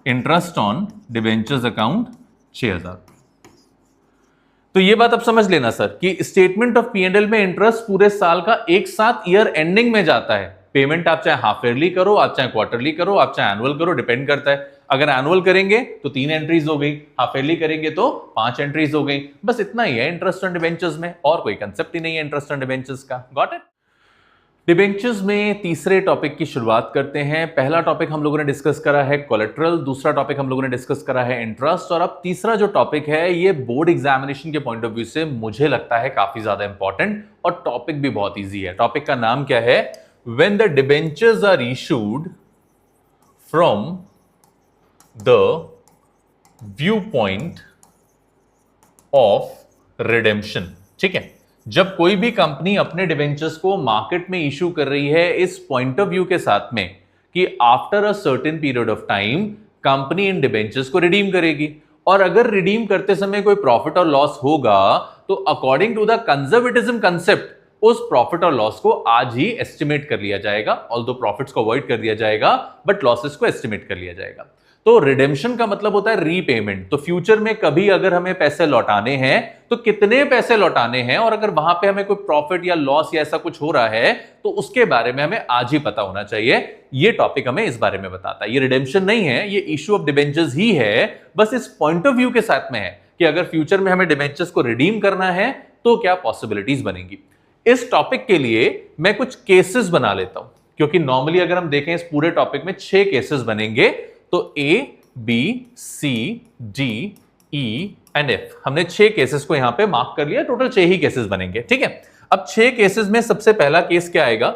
interest on debentures account 6,000। तो ये बात अब समझ लेना सर कि स्टेटमेंट ऑफ P&L में इंटरेस्ट पूरे साल का एक साथ ईयर एंडिंग में जाता है। पेमेंट आप चाहे हाफ ईयरली करो, आप चाहे क्वार्टरली करो, आप चाहे एनुअल करो, डिपेंड करता है। अगर एनुअल करेंगे तो 3 एंट्रीज हो गई, हाफ ईयरली करेंगे तो 5 एंट्रीज हो गई। बस इतना ही है इंटरेस्ट ऑन डिबेंचर्स में, और कोई कंसेप्ट ही नहीं है इंटरेस्ट ऑन डिबेंचर्स का। Got it? डिबेंचर्स में तीसरे टॉपिक की शुरुआत करते हैं। पहला टॉपिक हम लोगों ने डिस्कस करा है कोलेटरल, दूसरा टॉपिक हम लोगों ने डिस्कस करा है इंटरेस्ट, और अब तीसरा जो टॉपिक है ये बोर्ड एग्जामिनेशन के पॉइंट ऑफ व्यू से मुझे लगता है काफी ज्यादा इंपॉर्टेंट और टॉपिक भी बहुत इजी है। टॉपिक का नाम क्या है? When the debentures are issued from the view point of redemption. ठीक है, जब कोई भी कंपनी अपने डिबेंचर्स को मार्केट में इशू कर रही है इस पॉइंट ऑफ व्यू के साथ में कि after a certain period of time company in debentures को रिडीम करेगी, और अगर रिडीम करते समय कोई प्रॉफिट और लॉस होगा तो according to the conservatism concept उस प्रॉफिट और लॉस को आज ही एस्टिमेट कर लिया जाएगा। ऑल्दो प्रॉफिट्स को अवॉइड कर दिया जाएगा बट लॉसेस को एस्टिमेट कर लिया जाएगा। तो रिडेम्पशन का मतलब होता है रीपेमेंट। तो फ्यूचर में कभी अगर हमें पैसे लौटाने हैं तो कितने पैसे लौटाने हैं, और अगर वहां पे हमें कोई प्रॉफिट या लॉस या ऐसा कुछ हो रहा है तो उसके बारे में हमें आज ही पता होना चाहिए। ये टॉपिक हमें इस बारे में बताता है। ये रिडेम्पशन नहीं है, ये इशू ऑफ डिबेंचर्स ही है, बस इस पॉइंट ऑफ व्यू के साथ में है कि अगर फ्यूचर में हमें डिबेंचर्स को रिडीम करना है तो क्या पॉसिबिलिटीज बनेगी। इस टॉपिक के लिए मैं कुछ केसेस बना लेता हूं, क्योंकि नॉर्मली अगर हम देखें इस पूरे टॉपिक में 6 केसेस बनेंगे। तो A, B, C, D, E and F, हमने 6 केसेस को यहां पे मार्क कर लिया। टोटल 6 ही केसेस बनेंगे। ठीक है, अब 6 केसेस में सबसे पहला केस क्या आएगा?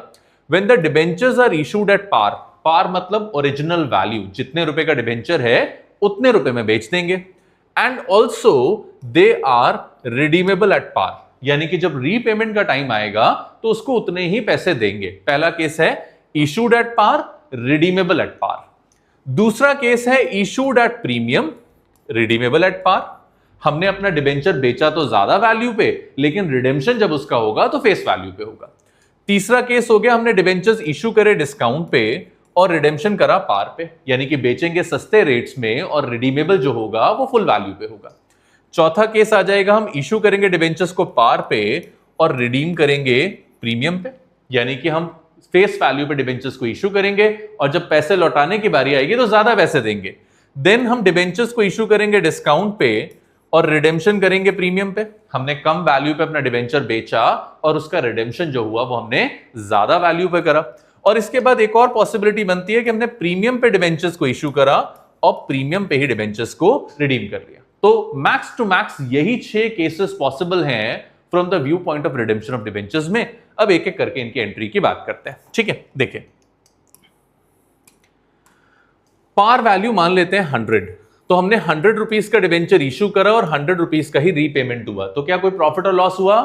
When the debentures are issued at par. Par मतलब ओरिजिनल वैल्यू, जितने रुपए का डिबेंचर है उतने रुपए में बेच देंगे। And also they are redeemable at par, यानी कि जब रीपेमेंट का टाइम आएगा तो उसको उतने ही पैसे देंगे। पहला केस है issued at par, redeemable at par. दूसरा केस है issued at premium, redeemable at par. हमने अपना डिबेंचर बेचा तो ज्यादा वैल्यू पे, लेकिन रिडेम्पशन जब उसका होगा तो फेस वैल्यू पे होगा। तीसरा केस हो गया हमने डिबेंचर्स इशू करे डिस्काउंट पे और रिडेम्पशन करा पार पे, यानी कि बेचेंगे सस्ते रेट्स में और रिडीमेबल जो होगा वो फुल वैल्यू पे होगा। चौथा केस आ जाएगा हम इशू करेंगे डिबेंचर्स को पार पे और रिडीम करेंगे प्रीमियम पे, यानी कि हम फेस वैल्यू पे डिबेंचर्स को इशू करेंगे और जब पैसे लौटाने की बारी आएगी तो ज्यादा पैसे देंगे। देन हम डिबेंचर्स को इशू करेंगे डिस्काउंट पे और रिडेम्पशन करेंगे प्रीमियम पे। हमने कम वैल्यू पे अपना डिबेंचर बेचा और उसका रिडेम्पशन जो हुआ वो हमने ज्यादा वैल्यू पे करा। और इसके बाद एक और पॉसिबिलिटी बनती है कि हमने प्रीमियम पे डिबेंचर्स को इशू करा और प्रीमियम पे ही डिबेंचर्स को रिडीम कर लिया। तो मैक्स टू मैक्स यही 6 केसेस पॉसिबल हैं from the view point of redemption of debentures में। अब एक एक करके इनकी एंट्री की बात करते हैं। ठीक है, देखिए पार वैल्यू मान लेते हैं 100, तो हमने 100 रुपीज का डिबेंचर इशू करा और 100 रुपीज का ही रीपेमेंट हुआ, तो क्या कोई प्रॉफिट और लॉस हुआ?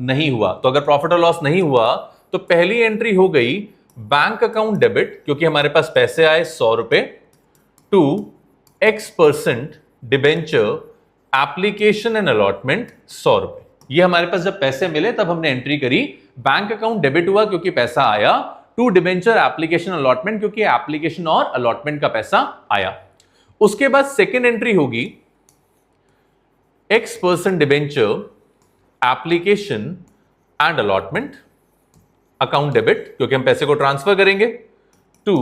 नहीं हुआ। तो अगर प्रॉफिट और लॉस नहीं हुआ तो पहली एंट्री हो गई बैंक अकाउंट डेबिट, क्योंकि हमारे पास पैसे आए 100 रुपए, to X% debenture application and allotment 100 रुपए। ये हमारे पास जब पैसे मिले तब हमने एंट्री करी, बैंक अकाउंट डेबिट हुआ क्योंकि पैसा आया, टू डिबेंचर एप्लीकेशन अलॉटमेंट क्योंकि एप्लीकेशन और अलॉटमेंट का पैसा आया। उसके बाद सेकेंड एंट्री होगी X% debenture application and allotment account debit, क्योंकि हम पैसे को ट्रांसफर करेंगे, टू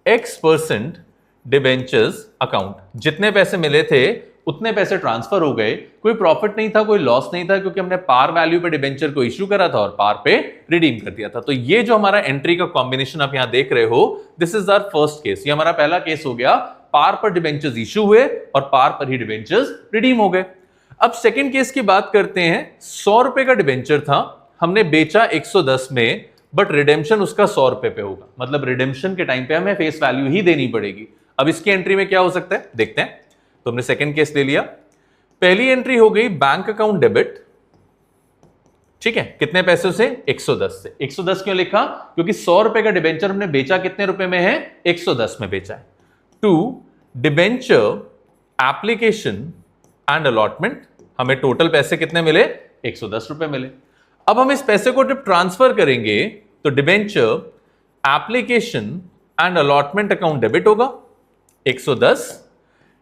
X% डिबेंचर्स अकाउंट। जितने पैसे मिले थे उतने पैसे ट्रांसफर हो गए, कोई प्रॉफिट नहीं था, कोई लॉस नहीं था, क्योंकि हमने पार वैल्यू पे डिबेंचर को इशू करा था और पार पे रिडीम कर दिया था। तो ये जो हमारा एंट्री का कॉम्बिनेशन आप यहां देख रहे हो, this is our first case. ये हमारा पहला केस हो गया, पार पर डिबेंचर्स इशू हुए और पार पर ही डिबेंचर्स रिडीम हो गए। अब सेकेंड केस की बात करते हैं। 100 रुपए का डिबेंचर था, हमने बेचा 110 में, बट रिडेम्पशन उसका 100 रुपए पे होगा, मतलब रिडेम्पशन के टाइम पे हमें फेस वैल्यू ही देनी पड़ेगी। अब इसकी एंट्री में क्या हो सकता है देखते हैं। तो हमने सेकंड केस ले लिया। पहली एंट्री हो गई बैंक अकाउंट डेबिट, ठीक है, कितने पैसों से? 110 से। 110 क्यों लिखा? क्योंकि 100 रुपए का डिबेंचर हमने बेचा कितने रुपए में है? 110 में बेचा है। To debenture application and allotment, हमें टोटल पैसे कितने मिले? 110 रुपए मिले। अब हम इस पैसे को जब ट्रांसफर करेंगे तो debenture application and allotment account debit होगा 110।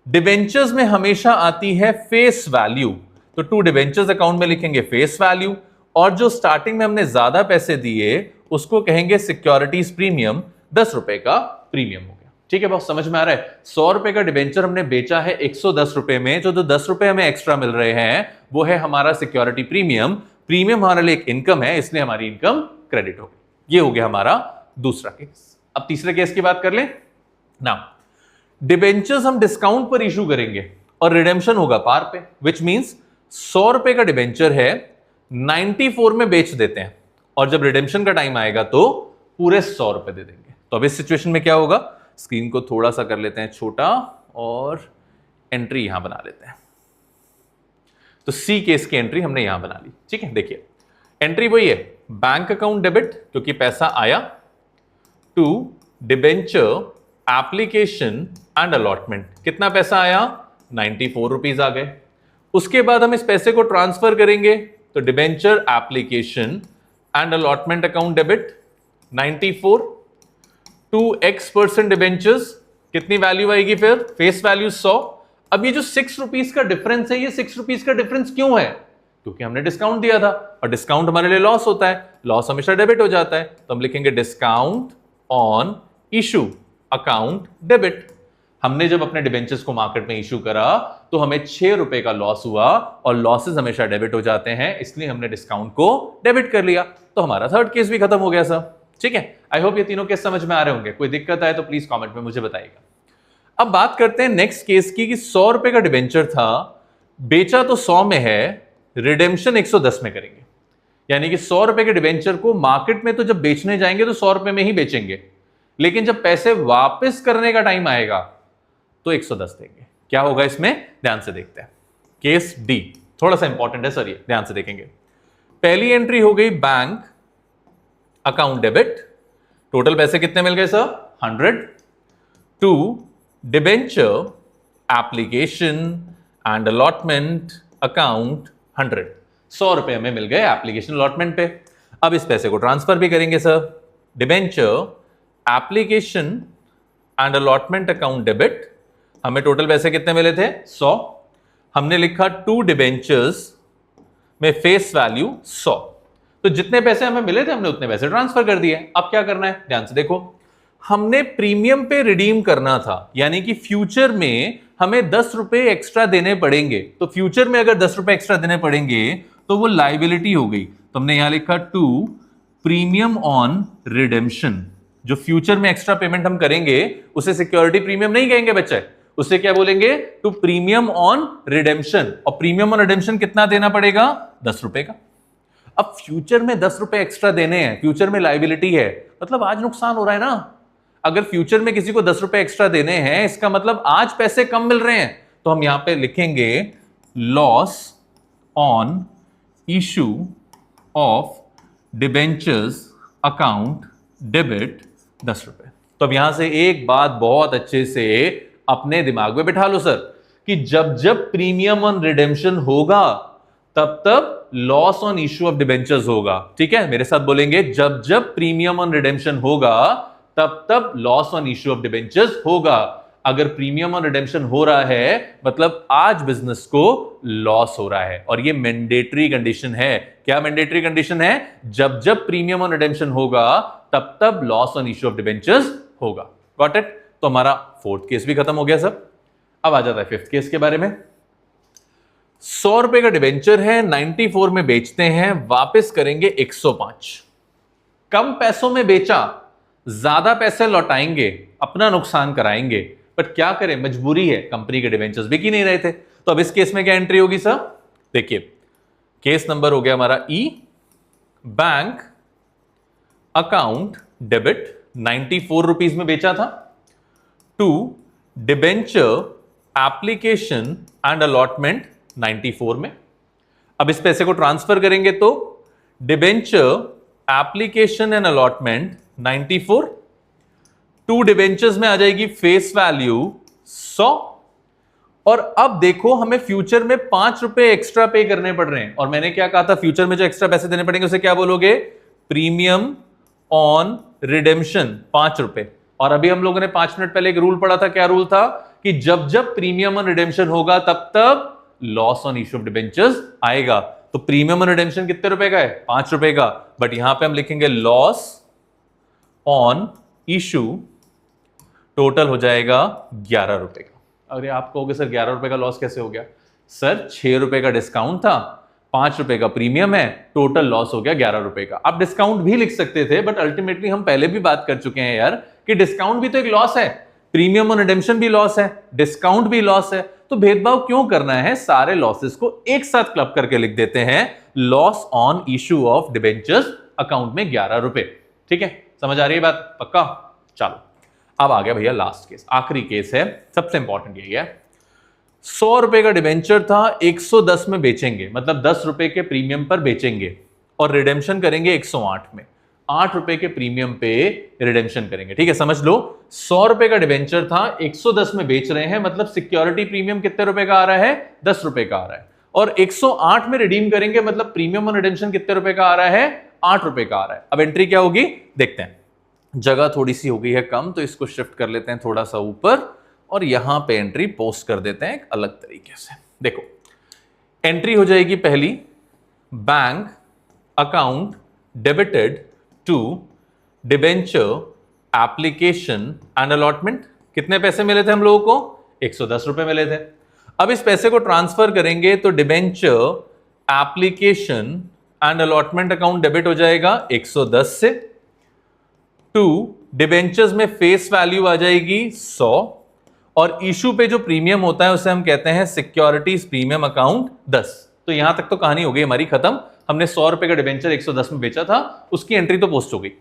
डिबेंचर्स में हमेशा आती है फेस वैल्यू, तो टू डिबेंचर्स अकाउंट में लिखेंगे फेस वैल्यू, और जो स्टार्टिंग में हमने ज्यादा पैसे दिए उसको कहेंगे सिक्योरिटीज प्रीमियम, 10 रुपए का प्रीमियम हो गया। ठीक है, बहुत समझ में आ रहा है? 100 रुपए का डिबेंचर हमने बेचा है 110 रुपए में, जो 10 रुपए हमें एक्स्ट्रा मिल रहे हैं वो है हमारा सिक्योरिटी प्रीमियम। प्रीमियम हमारे लिए एक इनकम है, इसलिए हमारी इनकम क्रेडिट हो गई। ये हो गया हमारा दूसरा केस। अब तीसरे केस की बात कर लें ना। डिबेंचर्स हम डिस्काउंट पर इशू करेंगे और रिडेम्पशन होगा पार पे, विच मींस 100 रुपए का डिबेंचर है 94 में बेच देते हैं और जब रिडेम्पशन का टाइम आएगा तो पूरे 100 रुपए दे देंगे। तो अब इस सिचुएशन में क्या होगा, स्क्रीन को थोड़ा सा कर लेते हैं छोटा और एंट्री यहां बना लेते हैं। तो सी केस की एंट्री हमने यहां बना ली, ठीक है। देखिए एंट्री वही है, बैंक अकाउंट डेबिट क्योंकि पैसा आया, to debenture application and allotment, कितना पैसा आया 94 रुपीज आ गए। उसके बाद हम इस पैसे को ट्रांसफर करेंगे तो debenture application and allotment account debit 94 to X% debentures, कितनी वैल्यू आएगी फिर, फेस वैल्यू 100। अब ये जो 6 रुपीज का डिफरेंस है, ये 6 रुपीज का डिफरेंस क्यों है, क्योंकि हमने डिस्काउंट दिया था और डिस्काउंट हमारे लिए लॉस होता है, लॉस हमेशा डेबिट हो जाता है, तो हम लिखेंगे discount on issue account debit. हमने जब अपने डिबेंचर्स को मार्केट में इशू करा तो हमें 6 रुपए का लॉस हुआ और लॉसेस हमेशा डेबिट हो जाते हैं, इसलिए हमने डिस्काउंट को डेबिट कर लिया। तो हमारा थर्ड केस भी खत्म हो गया सर, ठीक है। आई होप ये तीनों केस समझ में आ रहे होंगे, कोई दिक्कत आए तो प्लीज कमेंट में मुझे बताइएगा। अब बात करते हैं नेक्स्ट केस की कि 100 रुपए का डिबेंचर था, बेचा तो 100 में है, रिडेम्पशन 110 में करेंगे, यानी कि 100 रुपए के डिबेंचर को मार्केट में तो जब बेचने जाएंगे तो 100 रुपए में ही बेचेंगे, लेकिन जब पैसे वापस करने का टाइम आएगा तो 110 देंगे। क्या होगा इसमें, ध्यान से देखते हैं। केस डी थोड़ा सा इंपॉर्टेंट है सर, ये ध्यान से देखेंगे। पहली एंट्री हो गई बैंक अकाउंट डेबिट, टोटल पैसे कितने मिल गए sir 100, to debenture application and allotment account 100, 100 रुपए हमें मिल गए एप्लीकेशन अलॉटमेंट पे। अब इस पैसे को ट्रांसफर भी करेंगे sir, debenture application and allotment account debit, हमें टोटल पैसे कितने मिले थे 100, हमने लिखा टू डिबेंचर्स में फेस वैल्यू 100, तो जितने पैसे हमें मिले थे हमने उतने पैसे ट्रांसफर कर दिए। अब क्या करना है, ध्यान से देखो, हमने प्रीमियम पे रिडीम करना था, यानी कि फ्यूचर में हमें 10 रुपए एक्स्ट्रा देने पड़ेंगे, तो फ्यूचर में अगर 10 रुपए एक्स्ट्रा देने पड़ेंगे तो वो लायबिलिटी हो गई, तो हमने यहां लिखा टू प्रीमियम ऑन रिडेम्पशन। जो फ्यूचर में एक्स्ट्रा पेमेंट हम करेंगे उसे सिक्योरिटी प्रीमियम नहीं कहेंगे बच्चे, उसे क्या बोलेंगे, टू प्रीमियम ऑन रिडेम्पशन। और प्रीमियम ऑन रिडेम्पशन कितना देना पड़ेगा 10 रुपए का। अब फ्यूचर में 10 रुपए एक्स्ट्रा देने हैं, फ्यूचर में लायबिलिटी है, मतलब आज नुकसान हो रहा है ना। अगर फ्यूचर में किसी को 10 रुपए एक्स्ट्रा देने हैं, इसका मतलब आज पैसे कम मिल रहे हैं, तो हम यहां पे लिखेंगे loss on issue of debentures account debit 10 रुपए। तो अब यहां से एक बात बहुत अच्छे से अपने दिमाग में बिठा लो सर, कि जब जब प्रीमियम ऑन रिडेम्पशन होगा तब तब loss on issue of debentures होगा, ठीक है। मेरे साथ बोलेंगे, जब जब प्रीमियम ऑन रिडेम्पशन होगा तब तब loss on issue of debentures होगा। अगर प्रीमियम ऑन रिडेम्पशन हो रहा है मतलब आज बिजनेस को लॉस हो रहा है, और ये मैंडेटरी कंडीशन है। क्या मैंडेटरी कंडीशन है, जब जब प्रीमियम ऑन रिडेम्पशन होगा तब तब loss on issue of debentures होगा। Got it. तो हमारा फोर्थ केस भी खत्म हो गया सब। अब आ जाता है फिफ्थ केस के बारे में। 100 रुपए का डिबेंचर है, 94 में बेचते हैं, वापस करेंगे 105। कम पैसों में बेचा, ज्यादा पैसे लौटाएंगे, अपना नुकसान कराएंगे, बट क्या करें, मजबूरी है, कंपनी के डिबेंचर्स बिक ही नहीं रहे थे। तो अब इस केस में क्या एंट्री होगी सर, देखिए केस नंबर हो गया हमारा ई, बैंक अकाउंट डेबिट 94 रुपीज में बेचा था, to debenture application and allotment 94 में। अब इस पैसे को ट्रांसफर करेंगे तो debenture application and allotment 94, to debentures में आ जाएगी फेस वैल्यू 100। और अब देखो हमें फ्यूचर में 5 रुपए एक्स्ट्रा पे करने पड़ रहे हैं, और मैंने क्या कहा था, फ्यूचर में जो एक्स्ट्रा पैसे देने पड़ेंगे उसे क्या बोलोगे, प्रीमियम ऑन रिडेम्पशन 5 रुपए। और अभी हम लोगों ने 5 मिनट पहले एक रूल पढ़ा था, क्या रूल था, कि जब जब प्रीमियम ऑन रिडेम्पशन होगा तब तब loss on issue of debentures आएगा। तो प्रीमियम ऑन रिडेम्पशन कितने रुपए का है, 5 रुपए का, बट यहां पे हम लिखेंगे लॉस ऑन इशू, टोटल हो जाएगा 11 रुपए का। अरे आप कहोगे सर 11 रुपए का लॉस कैसे हो गया, सर 6 रुपए का डिस्काउंट था, ₹5 का प्रीमियम है, टोटल लॉस हो गया ₹11 का। आप डिस्काउंट भी लिख सकते थे, बट अल्टीमेटली हम पहले भी बात कर चुके हैं यार कि डिस्काउंट भी तो एक लॉस है, प्रीमियम और रिडेम्पशन भी लॉस है, डिस्काउंट भी लॉस है। तो भेदभाव क्यों करना है, सारे लॉसेस को एक साथ क्लब करके लिख देते हैं, loss on issue of debentures account में ₹11। ठीक है, समझ आ रही है बात? पक्का? चलो अब आ गया भैया लास्ट केस, आखिरी केस है, सबसे इंपॉर्टेंट यही है। ₹100 का डिबेंचर था, 110 में बेचेंगे, मतलब ₹10 के प्रीमियम पर बेचेंगे और रिडेम्पशन करेंगे 108 में, ₹8 के प्रीमियम पे रिडेम्पशन करेंगे। ठीक है, समझ लो ₹100 का डिबेंचर था, 110 में बेच रहे हैं, मतलब सिक्योरिटी प्रीमियम कितने रुपए का आ रहा है? ₹10 का आ रहा है, और 108 में रिडीम करेंगे, मतलब प्रीमियम और रिडेम्पशन कितने रुपए का आ रहा है? ₹8 का आ रहा है। अब एंट्री क्या होगी देखते हैं। जगह थोड़ी सी हो गई है कम, तो इसको शिफ्ट कर लेते हैं थोड़ा सा ऊपर और यहां पे एंट्री पोस्ट कर देते हैं एक अलग तरीके से। देखो एंट्री हो जाएगी पहली, bank account debited to debenture application and allotment. कितने पैसे मिले थे हम लोगों को? ₹110 मिले थे। अब इस पैसे को ट्रांसफर करेंगे तो debenture application and allotment account debit हो जाएगा 110 से, टू डिबेंचर्स में फेस वैल्यू आ जाएगी 100, और इशू पे जो प्रीमियम होता है उसे हम कहते हैं सिक्योरिटीज प्रीमियम अकाउंट 10। तो यहां तक तो कहानी हो गई हमारी खत्म। हमने ₹100 का डिबेंचर 110 में बेचा था, उसकी एंट्री तो पोस्ट हो गई।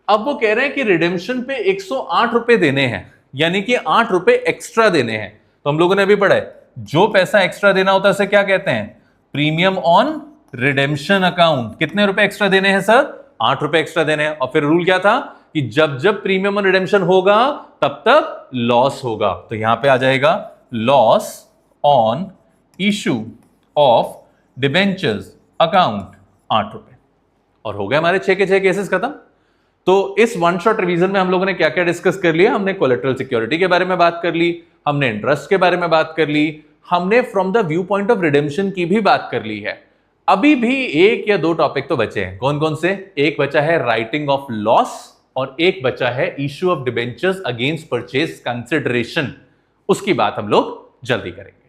अब वो कह रहे हैं कि रिडेम्पशन पे ₹108 देने हैं, यानी कि ₹8 एक्स्ट्रा देने हैं। तो हम लोगों ने अभी पढ़ा है, जो पैसा एक्स्ट्रा देना होता है उसे क्या कहते हैं? Premium on redemption account. कितने रुपए एक्स्ट्रा देने हैं सर? ₹8 एक्स्ट्रा देने हैं। और फिर रूल क्या था कि जब जब प्रीमियम और रिडेम्पशन होगा तब तक लॉस होगा। तो यहां पे आ जाएगा loss on issue of debentures account ₹8। और हो गए हमारे 6 के 6 केसेस खत्म। तो इस वन शॉट रिवीजन में हम लोगों ने क्या क्या डिस्कस कर लिया? हमने कोलेटरल सिक्योरिटी के बारे में बात कर ली, हमने इंटरेस्ट के बारे में बात कर ली, हमने from the view point of redemption की भी बात कर ली है। अभी भी 1 या 2 टॉपिक तो बचे हैं। कौन कौन से? एक बचा है राइटिंग ऑफ लॉस और एक बचा है issue of debentures against purchase consideration. उसकी बात हम लोग जल्दी करेंगे।